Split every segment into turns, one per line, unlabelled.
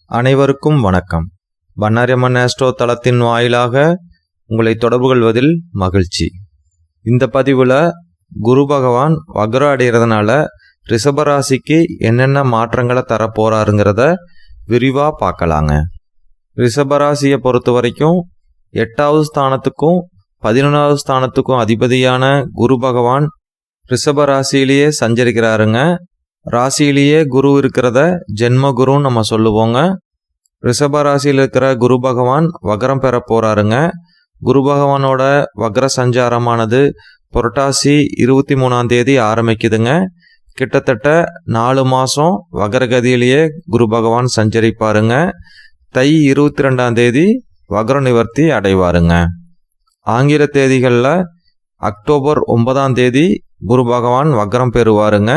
அனைவருக்கும் வணக்கம். பண்ணாரியம்மன் ஆஸ்ட்ரோ தளத்தின் வாயிலாக உங்களை தொடர்பு கொள்வதில் மகிழ்ச்சி. இந்த பதிவில் குரு பகவான் வக்ரம் அடைகிறதுனால ரிஷபராசிக்கு என்னென்ன மாற்றங்களை தரப்போறாருங்கிறத விரிவாக பார்க்கலாங்க. ரிஷபராசியை பொறுத்த வரைக்கும் 8வது ஸ்தானத்துக்கும் 11வது ஸ்தானத்துக்கும் அதிபதியான குரு பகவான் ரிஷபராசியிலேயே சஞ்சரிக்கிறாருங்க. ராசியிலேயே குரு இருக்கிறத ஜென்ம குருன்னு நம்ம சொல்லுவோங்க. ரிஷபராசியில் இருக்கிற குரு பகவான் வக்ரம் பெற போறாருங்க. குரு பகவானோட வக்ர சஞ்சாரமானது புரட்டாசி 23ஆம் தேதி ஆரம்பிக்குதுங்க. கிட்டத்தட்ட 4 மாதம் வக்ரகதியிலேயே குரு பகவான் சஞ்சரிப்பாருங்க. தை 22ஆம் தேதி வக்ர நிவர்த்தி அடைவாருங்க. ஆங்கில தேதிகளில் அக்டோபர் 9ஆம் தேதி குரு பகவான் வக்ரம் பெறுவாருங்க.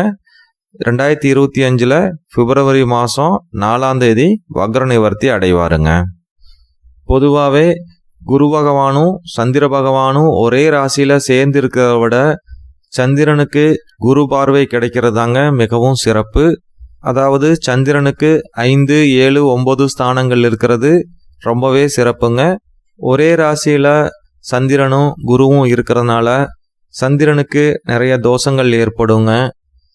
2025 பிப்ரவரி மாதம் 4ஆம் தேதி வக்ர நிவர்த்தி அடைவாருங்க. பொதுவாகவே குரு பகவானும் சந்திர பகவானும் ஒரே ராசியில் சேர்ந்து இருக்கிறத விட சந்திரனுக்கு குரு பார்வை கிடைக்கிறதாங்க மிகவும் சிறப்பு. அதாவது சந்திரனுக்கு 5, 7, 9 ஸ்தானங்கள் இருக்கிறது ரொம்பவே சிறப்புங்க. ஒரே ராசியில் சந்திரனும் குருவும் இருக்கிறதுனால சந்திரனுக்கு நிறைய தோஷங்கள் ஏற்படுங்க.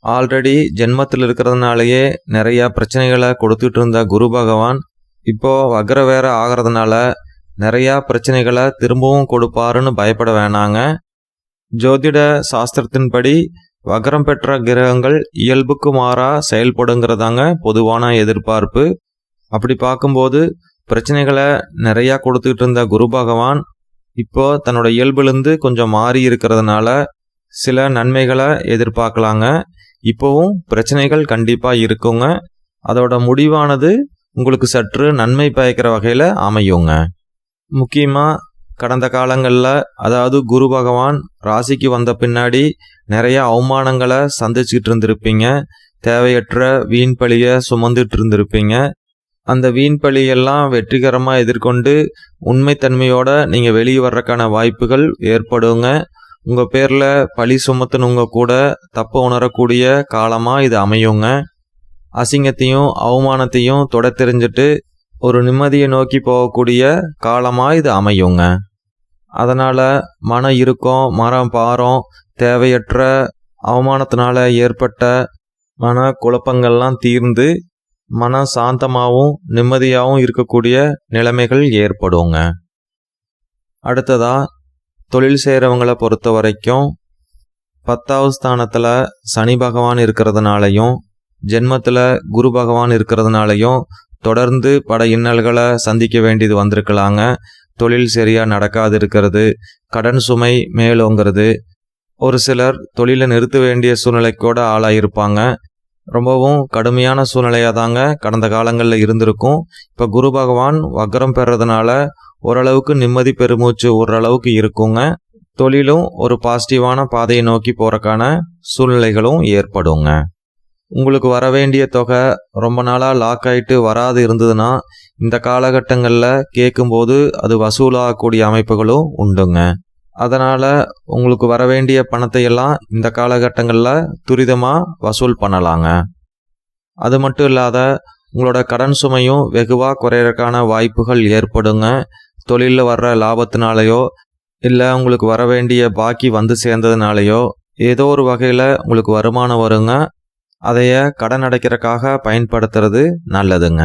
ஆல்ரெடி ஜென்மத்தில் இருக்கிறதுனாலேயே நிறைய பிரச்சனைகளை கொடுத்துட்டு இருந்த குரு பகவான் இப்போ வக்ர வேற ஆகிறதுனால நிறையா பிரச்சனைகளை திரும்பவும் கொடுப்பாருன்னு பயப்பட வேணாங்க. ஜோதிட சாஸ்திரத்தின்படி வக்ரம் பெற்ற கிரகங்கள் இயல்புக்கு மாறாக செயல்படுங்கிறதாங்க பொதுவான எதிர்பார்ப்பு. அப்படி பார்க்கும்போது பிரச்சனைகளை நிறையா கொடுத்துட்டு இருந்த குரு பகவான் இப்போ தன்னோட இயல்புலேருந்து கொஞ்சம் மாறி இருக்கிறதுனால சில நன்மைகளை எதிர்பார்க்கலாங்க. இப்போவும் பிரச்சனைகள் கண்டிப்பாக இருக்குங்க. அதோட முடிவானது உங்களுக்கு சற்று நன்மை பயக்கிற வகையில் அமையுங்க. முக்கியமாக கடந்த காலங்களில் அதாவது குரு பகவான் ராசிக்கு வந்த பின்னாடி நிறைய அவமானங்களை சந்திச்சுக்கிட்டு இருந்திருப்பீங்க. தேவையற்ற வீண் பழியை சுமந்துட்டு இருந்திருப்பீங்க. அந்த வீண் பழியெல்லாம் வெற்றிகரமாக எதிர்கொண்டு உண்மைத்தன்மையோட நீங்கள் வெளியே வர்றதுக்கான வாய்ப்புகள் ஏற்படுங்க. உங்கள் பேரில் பழி சுமத்துனவங்க கூட தப்பு உணரக்கூடிய காலமாக இது அமையுங்க. அசிங்கத்தையும் அவமானத்தையும் தொட தெரிஞ்சுட்டு ஒரு நிம்மதியை நோக்கி போகக்கூடிய காலமாக இது அமையுங்க. அதனால் மன இறுக்கம், மரம் பாரம், தேவையற்ற அவமானத்தினால ஏற்பட்ட மன குழப்பங்கள்லாம் தீர்ந்து மன சாந்தமாகவும் நிம்மதியாகவும் இருக்கக்கூடிய நிலைமைகள் ஏற்படுங்க. அடுத்ததாக தொழில் செய்கிறவங்களை பொறுத்த வரைக்கும் 10வது ஸ்தானத்தில் சனி பகவான் இருக்கிறதுனாலையும் ஜென்மத்தில் குரு பகவான் இருக்கிறதுனாலையும் தொடர்ந்து பல இன்னல்களை சந்திக்க வேண்டியது வந்திருக்கலாங்க. தொழில் சரியாக நடக்காது இருக்கிறது, கடன் சுமை மேலோங்கிறது, ஒரு சிலர் தொழிலை நிறுத்த வேண்டிய சூழ்நிலைக்கூட ஆளாயிருப்பாங்க. ரொம்பவும் கடுமையான சூழ்நிலையாக தாங்க கடந்த காலங்களில் இருந்திருக்கும். இப்போ குரு பகவான் வக்ரம் பெறதுனால ஓரளவுக்கு நிம்மதி பெருமூச்சு ஓரளவுக்கு இருக்குங்க. தொழிலும் ஒரு பாசிட்டிவான பாதையை நோக்கி போகிறக்கான சூழ்நிலைகளும் ஏற்படுங்க. உங்களுக்கு வர வேண்டிய தொகை ரொம்ப நாளாக லாக் ஆகிட்டு வராது இருந்ததுன்னா இந்த காலகட்டங்களில் கேட்கும்போது அது வசூலாகக்கூடிய அமைப்புகளும் உண்டுங்க. அதனால் உங்களுக்கு வர வேண்டிய பணத்தை எல்லாம் இந்த காலகட்டங்களில் துரிதமாக வசூல் பண்ணலாங்க. அது மட்டும் இல்லாத உங்களோட கடன் சுமையும் வெகுவாக குறையறதுக்கான வாய்ப்புகள் ஏற்படுங்க. தொழிலில் வர்ற லாபத்தினாலேயோ இல்லை உங்களுக்கு வர வேண்டிய பாக்கி வந்து சேர்ந்ததுனாலேயோ ஏதோ ஒரு வகையில் உங்களுக்கு வருமானம் வருங்க. அதைய கடன் அடைக்கிறதுக்காக பயன்படுத்துறது நல்லதுங்க.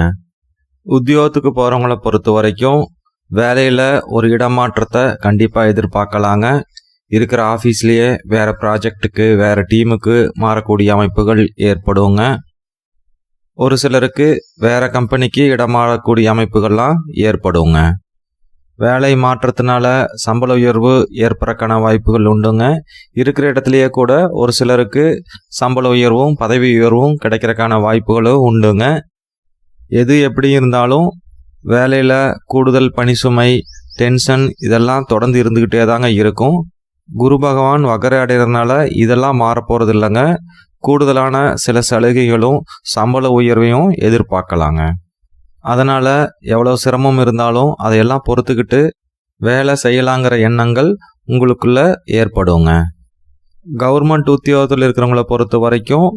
உத்தியோகத்துக்கு போகிறவங்கள பொறுத்த வரைக்கும் வேலையில் ஒரு இடமாற்றத்தை கண்டிப்பாக எதிர்பார்க்கலாங்க. இருக்கிற ஆஃபீஸ்லேயே வேறு ப்ராஜெக்டுக்கு வேறு டீமுக்கு மாறக்கூடிய அமைப்புகள் ஏற்படுங்க. ஒரு சிலருக்கு வேறு கம்பெனிக்கு இடமாறக்கூடிய அமைப்புகள்லாம் ஏற்படுங்க. வேலை மாற்றத்தினால சம்பள உயர்வு ஏற்படுறக்கான வாய்ப்புகள் உண்டுங்க. இருக்கிற இடத்துலையே கூட ஒரு சிலருக்கு சம்பள உயர்வும் பதவி உயர்வும் கிடைக்கிறக்கான வாய்ப்புகளும் உண்டுங்க. எது எப்படி இருந்தாலும் வேலையில் கூடுதல் பணி சுமை, டென்ஷன் இதெல்லாம் தொடர்ந்து இருந்துக்கிட்டே தாங்க இருக்கும். குரு பகவான் வக்ர அடைகிறதுனால இதெல்லாம் மாறப்போகிறது இல்லைங்க. கூடுதலான சில சலுகைகளும் சம்பள உயர்வையும் எதிர்பார்க்கலாங்க. அதனால் எவ்வளோ சிரமம் இருந்தாலும் அதையெல்லாம் பொறுத்துக்கிட்டு வேலை செய்யலாங்கிற எண்ணங்கள் உங்களுக்குள்ள ஏற்படுங்க. கவர்மெண்ட் உத்தியோகத்தில் இருக்கிறவங்கள பொறுத்த வரைக்கும்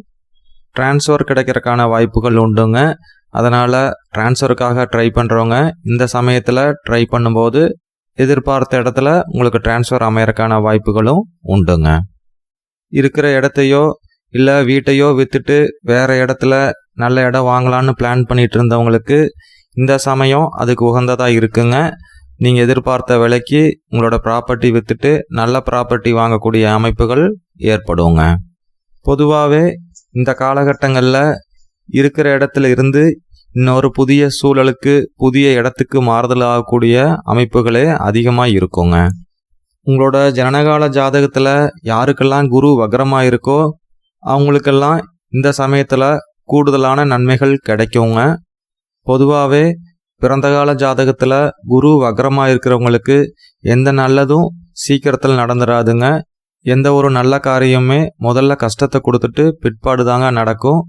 டிரான்ஸ்ஃபர் கிடைக்கிறதுக்கான வாய்ப்புகள் உண்டுங்க. அதனால் ட்ரான்ஸ்ஃபருக்காக ட்ரை பண்ணுறவங்க இந்த சமயத்தில் ட்ரை பண்ணும்போது எதிர்பார்த்த இடத்துல உங்களுக்கு ட்ரான்ஸ்ஃபர் அமையறக்கான வாய்ப்புகளும் உண்டுங்க. இருக்கிற இடத்தையோ இல்லை வீட்டையோ விற்றுட்டு வேறு இடத்துல நல்ல இடம் வாங்கலான்னு பிளான் பண்ணிட்டு இருந்தவங்களுக்கு இந்த சமயம் அதுக்கு உகந்ததாக இருக்குங்க. நீங்கள் எதிர்பார்த்த விலைக்கு உங்களோட ப்ராப்பர்ட்டி விற்றுட்டு நல்ல ப்ராப்பர்ட்டி வாங்கக்கூடிய அமைப்புகள் ஏற்படுங்க. பொதுவாகவே இந்த காலகட்டங்களில் இருக்கிற இடத்துல இருந்து இன்னொரு புதிய சூழலுக்கு புதிய இடத்துக்கு மாறுதல் ஆகக்கூடிய அமைப்புகளே அதிகமாக இருக்குங்க. உங்களோட ஜனனகால ஜாதகத்தில் யாருக்கெல்லாம் குரு வக்ரமாக இருக்கோ அவங்களுக்கெல்லாம் இந்த சமயத்தில் கூடுதலான நன்மைகள் கிடைக்குங்க. பொதுவாகவே பிறந்த கால ஜாதகத்தில் குரு வக்ரமாக இருக்கிறவங்களுக்கு எந்த நல்லதும் சீக்கிரத்தில் நடந்துடாதுங்க. எந்த ஒரு நல்ல காரியமே முதல்ல கஷ்டத்தை கொடுத்துட்டு பிற்பாடு தாங்க நடக்கும்.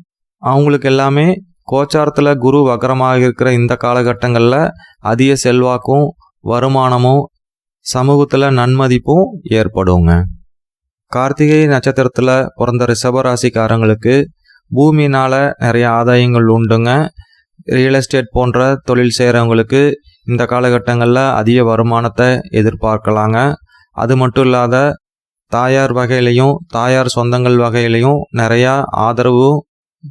அவங்களுக்கு எல்லாமே கோச்சாரத்தில் குரு வக்ரமாக இருக்கிற இந்த காலகட்டங்களில் அதிக செல்வாக்கும் வருமானமும் சமூகத்தில் நன்மதிப்பும் ஏற்படுங்க. கார்த்திகை நட்சத்திரத்தில் பிறந்த ரிஷபராசிக்காரங்களுக்கு பூமியினால் நிறைய ஆதாயங்கள் உண்டுங்க. ரியல் எஸ்டேட் போன்ற தொழில் செய்கிறவங்களுக்கு இந்த காலகட்டங்களில் அதிக வருமானத்தை எதிர்பார்க்கலாங்க. அது மட்டும் இல்லாத தாயார் வகையிலையும் தாயார் சொந்தங்கள் வகையிலையும் நிறையா ஆதரவு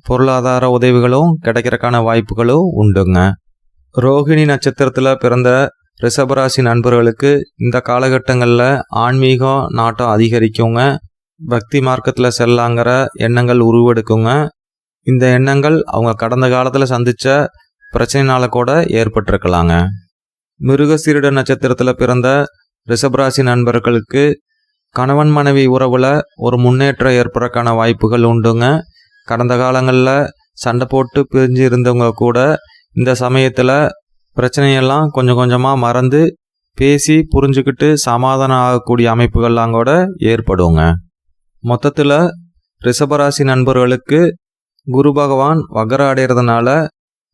பொருளாதார உதவிகளும் கிடைக்கிறக்கான வாய்ப்புகளும் உண்டுங்க. ரோகிணி நட்சத்திரத்தில் பிறந்த ரிஷபராசி நண்பர்களுக்கு இந்த காலகட்டங்களில் ஆன்மீக நாட்டம் அதிகரிக்குங்க. பக்தி மார்க்கத்தில் செல்லாங்கிற எண்ணங்கள் உருவெடுக்குங்க. இந்த எண்ணங்கள் அவங்க கடந்த காலத்தில் சந்தித்த பிரச்சனைனால கூட ஏற்பட்டிருக்கலாங்க. மிருகசீரிட நட்சத்திரத்தில் பிறந்த ரிஷபராசி நண்பர்களுக்கு கணவன் மனைவி உறவில் ஒரு முன்னேற்றம் ஏற்படுறக்கான வாய்ப்புகள் உண்டுங்க. கடந்த காலங்களில் சண்டை போட்டு பிரிஞ்சு இருந்தவங்க கூட இந்த சமயத்தில் பிரச்சனையெல்லாம் கொஞ்சம் கொஞ்சமாக மறந்து பேசி புரிஞ்சுக்கிட்டு சமாதானம் ஆகக்கூடிய அமைப்புகள்லாம் கூட ஏற்படுங்க. மொத்தத்தில் ரிஷபராசி நண்பர்களுக்கு குரு பகவான் வக்ர அடைகிறதுனால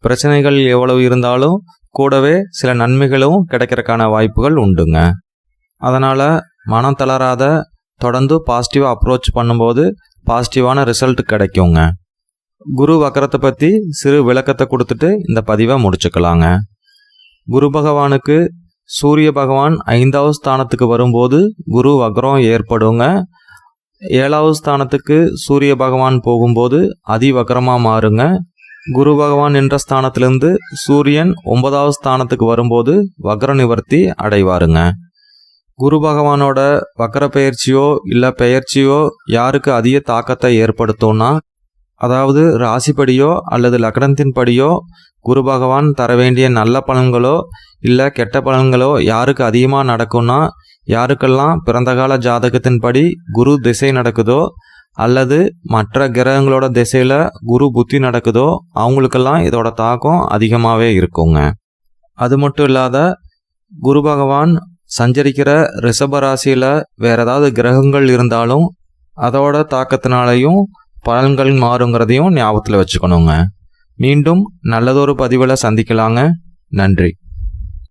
பிரச்சனைகள் எவ்வளவு இருந்தாலும் கூடவே சில நன்மைகளும் கிடைக்கிறக்கான வாய்ப்புகள் உண்டுங்க. அதனால் மனம் தளராத தொடர்ந்து பாசிட்டிவாக அப்ரோச் பண்ணும்போது பாசிட்டிவான ரிசல்ட் கிடைக்குங்க. குரு வக்ரத்தை பற்றி சிறு விளக்கத்தை கொடுத்துட்டு இந்த பதிவை முடிச்சுக்கலாங்க. குரு பகவானுக்கு சூரிய பகவான் 5வது ஸ்தானத்துக்கு வரும்போது குரு வக்ரம் ஏற்படுங்க. 7வது ஸ்தானத்துக்கு சூரிய பகவான் போகும்போது அதிவக்ரமாக மாறுங்க. குரு பகவான் என்ற ஸ்தானத்திலிருந்து சூரியன் 9வது ஸ்தானத்துக்கு வரும்போது வக்ர நிவர்த்தி அடைவாருங்க. குரு பகவானோட வக்ர பெயர்ச்சியோ இல்லை பெயர்ச்சியோ யாருக்கு அதிக தாக்கத்தை ஏற்படுத்தும்னா, அதாவது ராசிப்படியோ அல்லது லக்னத்தின் படியோ குரு பகவான் தர வேண்டிய நல்ல பலன்களோ இல்லை கெட்ட பலன்களோ யாருக்கு அதிகமாக நடக்கும்னா, யாருக்கெல்லாம் பிறந்த கால ஜாதகத்தின்படி குரு திசை நடக்குதோ அல்லது மற்ற கிரகங்களோட திசையில் குரு புத்தி நடக்குதோ அவங்களுக்கெல்லாம் இதோட தாக்கம் அதிகமாகவே இருக்குங்க. அது மட்டும் இல்லாத குரு பகவான் சஞ்சரிக்கிற ரிஷபராசியில் வேறு ஏதாவது கிரகங்கள் இருந்தாலும் அதோட தாக்கத்தினாலையும் பலன்கள் மாறுங்கிறதையும் ஞாபகத்தில் வச்சுக்கணுங்க. மீண்டும் நல்லதொரு பதிவில் சந்திக்கலாங்க. நன்றி.